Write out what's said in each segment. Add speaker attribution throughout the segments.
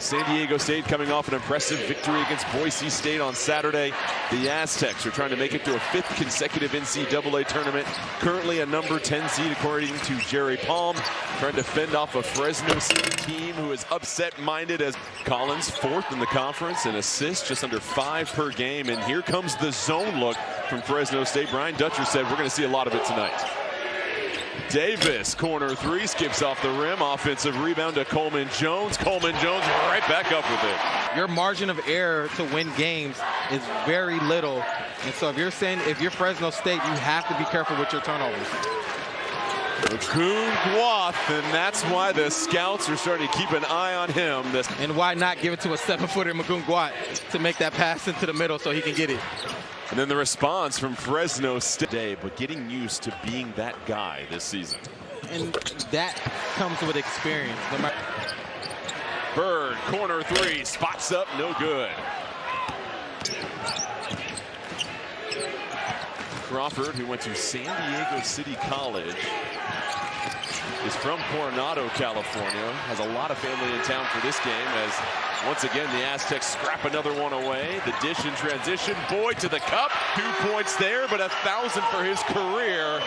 Speaker 1: San Diego State coming off an impressive victory against Boise State on Saturday. The Aztecs are trying to make it to a 5th consecutive NCAA tournament. Currently a number 10 seed according to Jerry Palm. Trying to fend off a Fresno State team who is upset-minded as Collins 4th in the conference and assists just under 5 per game. And here comes the zone look from Fresno State. Brian Dutcher said we're going to see a lot of it tonight. Davis, corner 3, skips off the rim. Offensive rebound to Coleman Jones. Coleman Jones right back up with it.
Speaker 2: Your margin of error to win games is very little. And so if you're Fresno State, you have to be careful with your turnovers.
Speaker 1: Guath, and that's why the scouts are starting to keep an eye on him.
Speaker 2: And why not give it to a 7-footer, Guath, to make that pass into the middle so he can get it.
Speaker 1: And then the response from Fresno State, but getting used to being that guy this season.
Speaker 2: And that comes with experience.
Speaker 1: Bird, corner 3, spots up, no good. Crawford, who went to San Diego City College, is from Coronado, California. Has a lot of family in town for this game as once again the Aztecs scrap another one away. The dish in transition. Boyd to the cup. 2 points there, but 1,000 for his career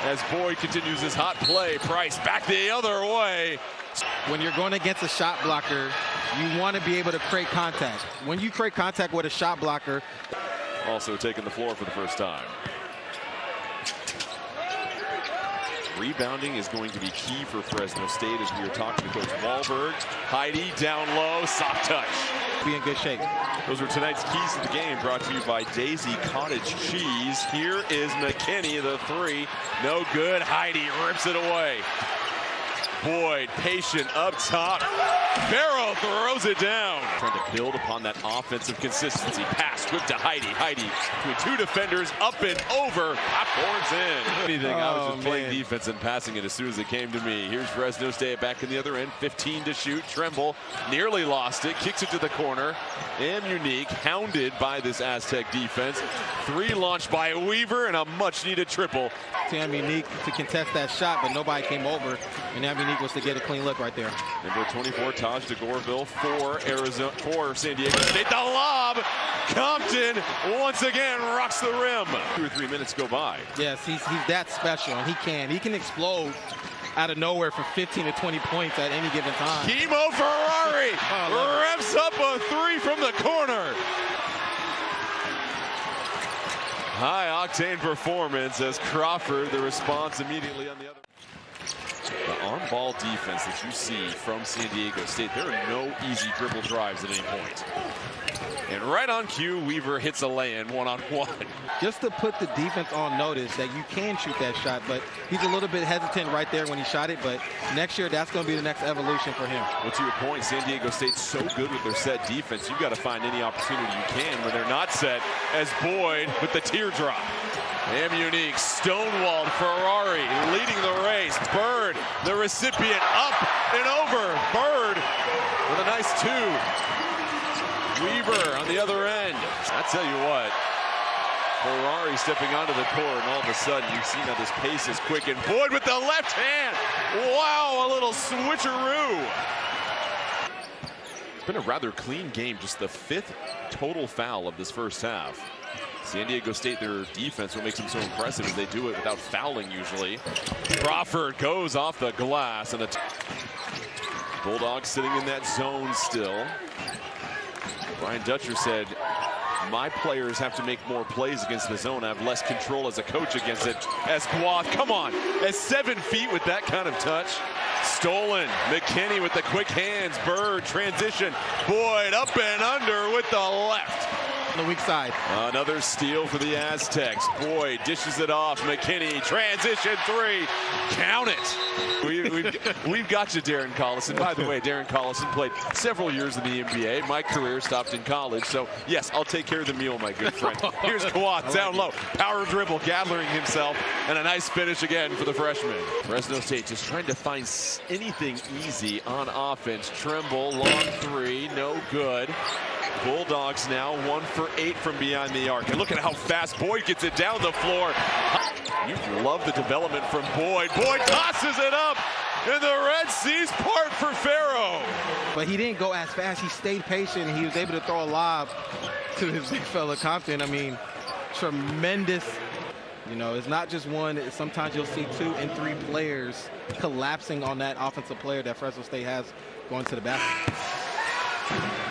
Speaker 1: as Boyd continues his hot play. Price back the other way.
Speaker 2: When you're going against a shot blocker, you want to be able to create contact. When you create contact with a shot blocker.
Speaker 1: Also taking the floor for the first time. Rebounding is going to be key for Fresno State as we were talking to Coach Wahlberg. Heidi down low, soft touch.
Speaker 2: Be in good shape.
Speaker 1: Those were tonight's keys to the game, brought to you by Daisy Cottage Cheese. Here is McKinney, the 3. No good. Heidi rips it away. Boyd, patient up top. Farrell throws it down. Trying to build upon that offensive consistency. Pass, whip to Heidi. Heidi between 2 defenders, up and over. Boards in. Anything. I was just playing defense and passing it as soon as it came to me. Here's Fresno State back in the other end. 15 to shoot. Tremble nearly lost it. Kicks it to the corner. Unique, hounded by this Aztec defense. 3 launched by Weaver and a much-needed triple.
Speaker 2: Unique to contest that shot, but nobody came over. And Unique was to get a clean look right there.
Speaker 1: Number 24, Taj DeGorville, for San Diego State. The lob! Compton once again rocks the rim. 2 or 3 minutes go by.
Speaker 2: Yes, he's that special, and he can explode out of nowhere for 15 to 20 points at any given time.
Speaker 1: Kimo Ferrari reps up a 3 from the corner. High-octane performance as Crawford, the response immediately on the other. The on-ball defense that you see from San Diego State, there are no easy dribble drives at any point. And right on cue, Weaver hits a lay-in one-on-one.
Speaker 2: Just to put the defense on notice that you can shoot that shot, but he's a little bit hesitant right there when he shot it, but next year that's going to be the next evolution for him.
Speaker 1: Well, to your point, San Diego State's so good with their set defense, you've got to find any opportunity you can when they're not set, as Boyd with the teardrop. Unique, stonewalled, Ferrari leading the race. Bird, the recipient, up and over. Bird with a nice 2. Weaver on the other end. I tell you what, Ferrari stepping onto the court, and all of a sudden you've seen how this pace is quick. And Boyd with the left hand. Wow, a little switcheroo. It's been a rather clean game, just the 5th total foul of this first half. San Diego State, their defense, what makes them so impressive is they do it without fouling usually. Crawford goes off the glass, and Bulldogs sitting in that zone still. Brian Dutcher said, my players have to make more plays against the zone. I have less control as a coach against it. As Guath, come on, at 7 feet with that kind of touch. Stolen. McKinney with the quick hands. Bird, transition. Boyd up and under with the left.
Speaker 2: The weak side.
Speaker 1: Another steal for the Aztecs. Boyd dishes it off. McKinney, transition 3. Count it. We've got you, Darren Collison. By the way, Darren Collison played several years in the NBA. My career stopped in college. So, yes, I'll take care of the meal, my good friend. Here's Guath down low. Power dribble, gathering himself. And a nice finish again for the freshman. Fresno State just trying to find anything easy on offense. Tremble, long 3, no good. Bulldogs now 1 for 8 from beyond the arc. And look at how fast Boyd gets it down the floor. You love the development from Boyd. Boyd tosses it up. and the Red Seas part for Faro.
Speaker 2: But he didn't go as fast. He stayed patient. He was able to throw a lob to his big fella Compton. I mean, tremendous. You know, it's not just one. Sometimes you'll see 2 and 3 players collapsing on that offensive player that Fresno State has going to the basket.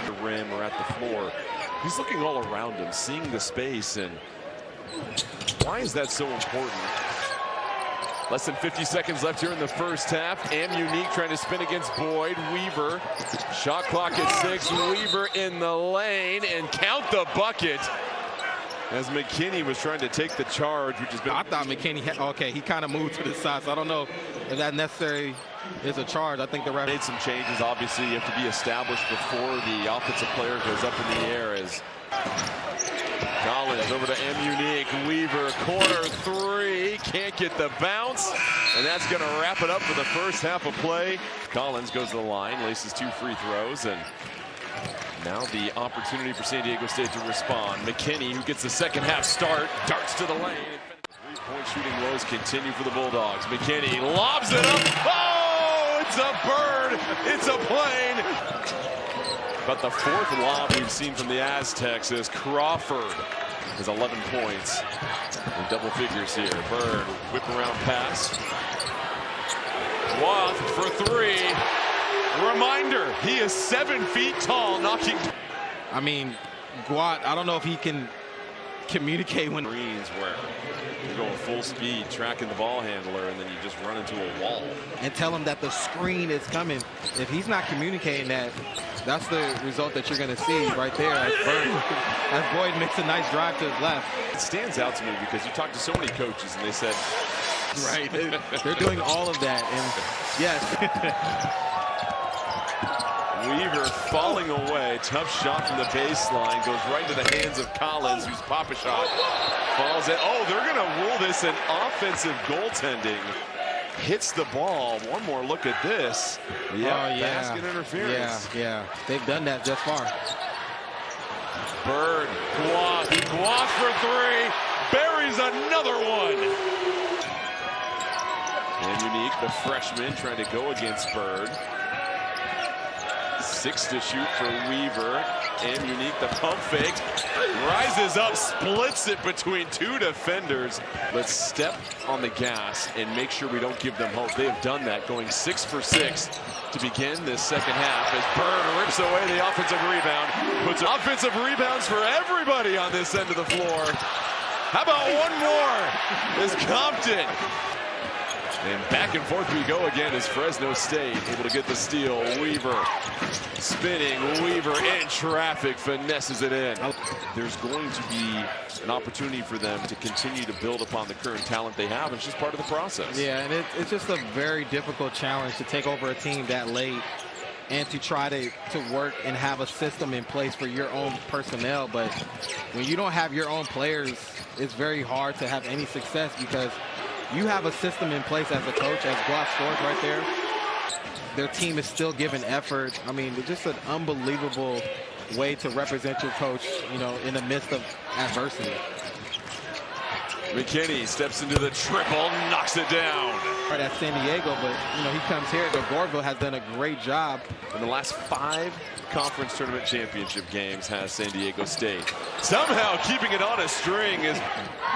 Speaker 1: The rim or at the floor. He's looking all around him, seeing the space, and why is that so important? Less than 50 seconds left here in the first half. Unique trying to spin against Boyd. Weaver, shot clock at 6. Weaver in the lane, and count the bucket. As McKinney was trying to take the charge, which has been...
Speaker 2: I thought McKinney, okay, he kind of moved to the side, so I don't know if that necessarily is a charge. I think the ref
Speaker 1: made some changes. Obviously, you have to be established before the offensive player goes up in the air. As Collins over to Unique. Weaver, corner 3, can't get the bounce, and that's going to wrap it up for the first half of play. Collins goes to the line, laces 2 free throws, and now the opportunity for San Diego State to respond. McKinney, who gets the second half start, darts to the lane. 3-point shooting woes continue for the Bulldogs. McKinney lobs it up. Oh, it's a bird. It's a plane. But the 4th lob we've seen from the Aztecs is Crawford has 11 points in double figures here. Bird, whip around pass. Wath for 3. Reminder, he is 7 feet tall, knocking.
Speaker 2: I mean, Guat, I don't know if he can communicate when
Speaker 1: Greens where you're going full speed, tracking the ball handler, and then you just run into a wall.
Speaker 2: And tell him that the screen is coming. If he's not communicating that, that's the result that you're going to see right there as Boyd makes a nice drive to his left.
Speaker 1: It stands out to me because you talk to so many coaches and they said,
Speaker 2: right, they're doing all of that, and yes.
Speaker 1: Weaver falling away. Tough shot from the baseline. Goes right into the hands of Collins, whose pop a shot falls in. Oh, they're going to rule this an offensive goaltending. Hits the ball. One more look at this. Yeah, basket interference.
Speaker 2: Yeah. They've done that just far.
Speaker 1: Bird, Guath for 3. Buries another one. And Unique, the freshman, trying to go against Bird. 6 to shoot for Weaver. And Unique, the pump fake. Rises up, splits it between 2 defenders. Let's step on the gas and make sure we don't give them hope. They have done that, going 6 for 6 to begin this second half as Bird rips away the offensive rebound. Puts offensive rebounds for everybody on this end of the floor. How about one more? Is Compton. And back and forth we go again as Fresno State able to get the steal. Weaver spinning. Weaver in traffic, finesses it in. There's going to be an opportunity for them to continue to build upon the current talent they have. It's just part of the process.
Speaker 2: Yeah, and it's just a very difficult challenge to take over a team that late and to try to work and have a system in place for your own personnel. But when you don't have your own players, it's very hard to have any success because you have a system in place as a coach, as Guat scores right there. Their team is still giving effort. I mean, it's just an unbelievable way to represent your coach, you know, in the midst of adversity.
Speaker 1: McKinney steps into the triple, knocks it down.
Speaker 2: Right at San Diego, but, you know, he comes here. Gorville has done a great job.
Speaker 1: In the last 5 conference tournament championship games has San Diego State. Somehow keeping it on a string is...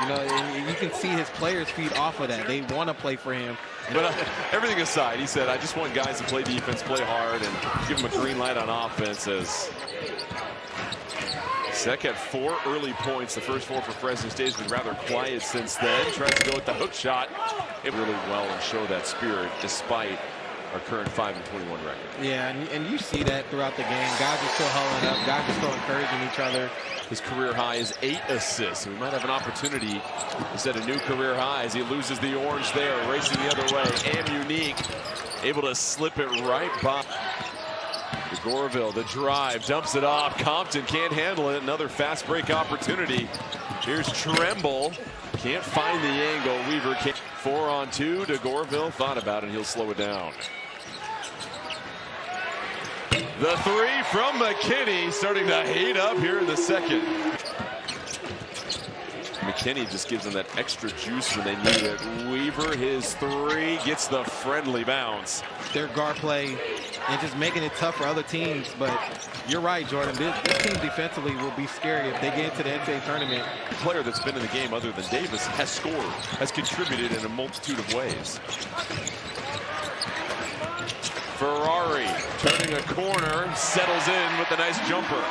Speaker 2: You know, and you can see his players feed off of that. They want to play for him.
Speaker 1: But everything aside, he said, I just want guys to play defense, play hard, and give them a green light on offense. As Sek had 4 early points. The first 4 for Fresno State has been rather quiet since then. Tries to go with the hook shot. It really well and show that spirit despite our current 5-21 record.
Speaker 2: Yeah, and you see that throughout the game. Guys are still huddling up. Guys are still encouraging each other.
Speaker 1: His career high is 8 assists. We might have an opportunity to set a new career high as he loses the orange there, racing the other way. And Unique able to slip it right by. Gorville, the drive, dumps it off. Compton can't handle it. Another fast break opportunity. Here's Tremble. Can't find the angle. Weaver can't. 4-on-2 to Gorville. Thought about it. He'll slow it down. The 3 from McKinney starting to heat up here in the second. McKinney just gives them that extra juice when they need it. Weaver, his three, gets the friendly bounce.
Speaker 2: Their guard play and just making it tough for other teams. But you're right, Jordan. This team defensively will be scary if they get into the NCAA tournament.
Speaker 1: A player that's been in the game other than Davis has scored, has contributed in a multitude of ways. Ferrari turning a corner, settles in with a nice jumper.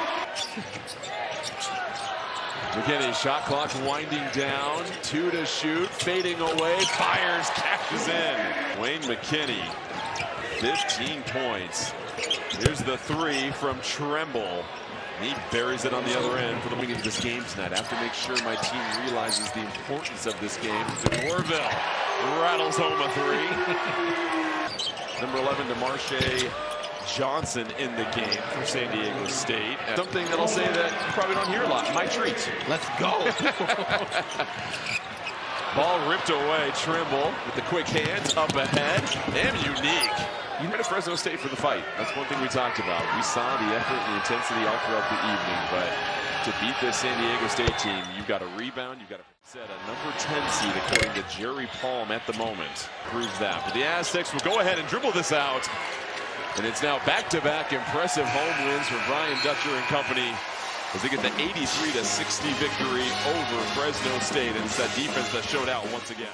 Speaker 1: McKinney, shot clock winding down, 2 to shoot, fading away, fires, cashes in. Wayne McKinney, 15 points. Here's the three from Tremble. He buries it on the other end for the beginning of this game tonight. I have to make sure my team realizes the importance of this game. DeMorville rattles home a three. Number 11, DeMarche Johnson in the game for San Diego State. Something that I'll say that you probably don't hear a lot. My treat.
Speaker 2: Let's go.
Speaker 1: Ball ripped away. Trimble with the quick hands up ahead. Damn unique. You went to Fresno State for the fight. That's one thing we talked about. We saw the effort and the intensity all throughout the evening, but to beat this San Diego State team, you've got to rebound, you've got to set a number 10 seed according to Jerry Palm at the moment. Proves that. But the Aztecs will go ahead and dribble this out. And it's now back-to-back impressive home wins for Brian Dutcher and company as they get the 83-60 victory over Fresno State. And it's that defense that showed out once again.